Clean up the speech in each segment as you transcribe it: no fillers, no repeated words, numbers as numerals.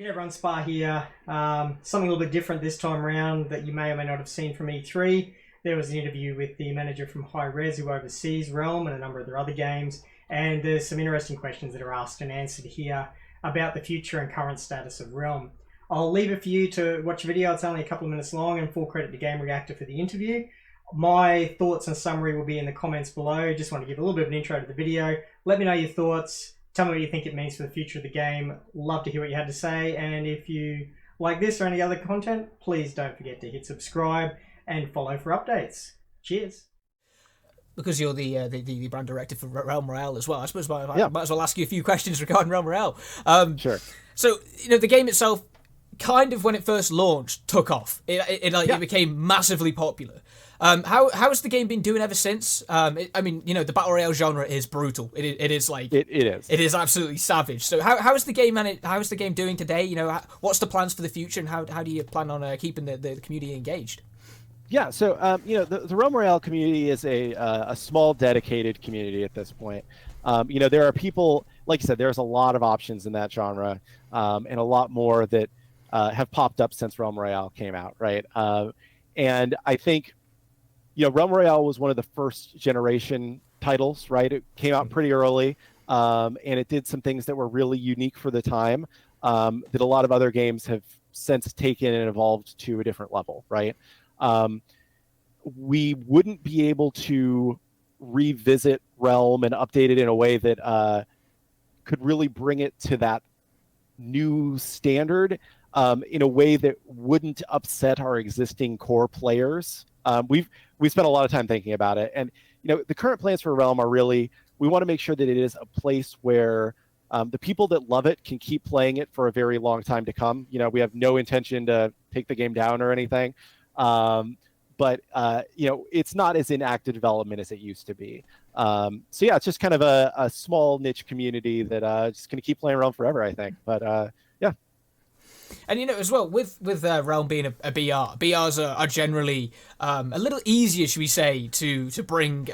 Yeah, everyone, Spa here. Something a little bit different this time around that you may or may not have seen from E3. There was an interview with the manager from Hi-Rez who oversees Realm and a number of their other games, and there's some interesting questions that are asked and answered here about the future and current status of Realm. I'll leave it for you to watch the video. It's only a couple of minutes long, and full credit to GameReactor for the interview. My thoughts and summary will be in the comments below. Just want to give a little bit of an intro to the video. Let me know your thoughts. Tell me what you think it means for the future of the game. Love to hear what you had to say. And if you like this or any other content, please don't forget to hit subscribe and follow for updates. Cheers. Because you're the brand director for Realm Royale as well, I suppose I might as well ask you a few questions regarding Realm Royale. Sure. So, the game itself, kind of when it first launched, took off. It became massively popular. How has the game been doing ever since? The battle royale genre is brutal. It is like it is. It is absolutely savage. So how is the game how is the game doing today? What's the plans for the future, and how do you plan on keeping the community engaged? Yeah. So the Realm Royale community is a small dedicated community at this point. There are people, like you said, there's a lot of options in that genre, and a lot more that have popped up since Realm Royale came out, right? And I think, Realm Royale was one of the first generation titles, right? It came out pretty early, and it did some things that were really unique for the time, that a lot of other games have since taken and evolved to a different level, right? We wouldn't be able to revisit Realm and update it in a way that could really bring it to that new standard, in a way that wouldn't upset our existing core players. We spent a lot of time thinking about it, and the current plans for Realm are really, we want to make sure that it is a place where the people that love it can keep playing it for a very long time to come. We have no intention to take the game down or anything, but it's not as in active development as it used to be. It's just kind of a small niche community that just going to keep playing Realm forever, I think. But And as well, with Realm being a BR, BRs are generally a little easier, should we say, to bring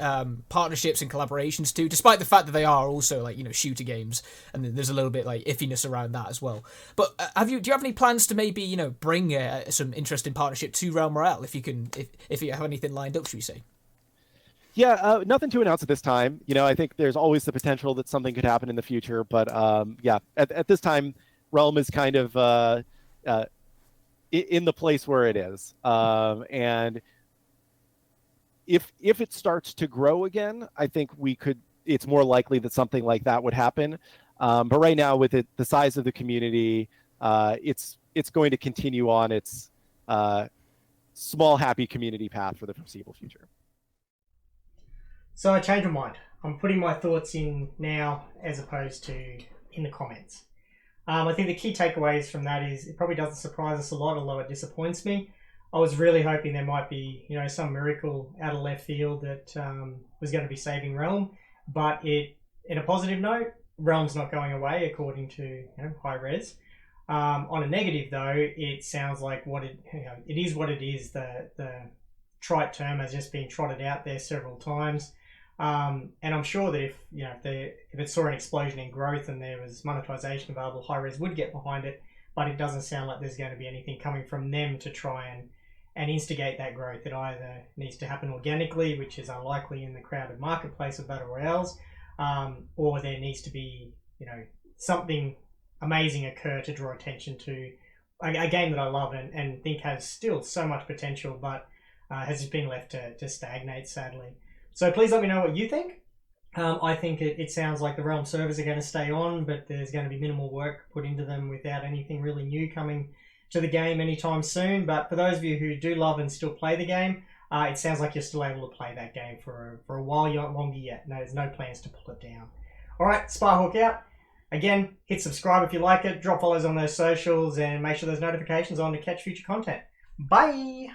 partnerships and collaborations to, despite the fact that they are also shooter games, and there's a little bit iffiness around that as well. But do you have any plans to maybe bring some interesting partnership to Realm Royale, if you have anything lined up, should we say? Yeah, nothing to announce at this time. I think there's always the potential that something could happen in the future, but at this time, Realm is kind of in the place where it is, and if it starts to grow again, I think it's more likely that something like that would happen. But right now, with the size of the community, it's going to continue on its small, happy community path for the foreseeable future. So I changed my mind. I'm putting my thoughts in now as opposed to in the comments. I think the key takeaways from that is it probably doesn't surprise us a lot, although it disappoints me. I was really hoping there might be, some miracle out of left field that was going to be saving Realm. But in a positive note, Realm's not going away, according to Hi-Rez. On a negative though, it sounds like it is what it is. The trite term has just been trotted out there several times. And I'm sure that if it saw an explosion in growth and there was monetization available, Hi-Rez would get behind it. But it doesn't sound like there's going to be anything coming from them to try and instigate that growth. It either needs to happen organically, which is unlikely in the crowded marketplace of battle royales, or there needs to be something amazing occur to draw attention to a game that I love and think has still so much potential, but has just been left to stagnate, sadly. So please let me know what you think. I think it sounds like the Realm servers are going to stay on, but there's going to be minimal work put into them without anything really new coming to the game anytime soon. But for those of you who do love and still play the game, it sounds like you're still able to play that game for a while longer yet. No, there's no plans to pull it down. All right, Sparhawk out. Again, hit subscribe if you like it. Drop follows on those socials and make sure there's notifications on to catch future content. Bye!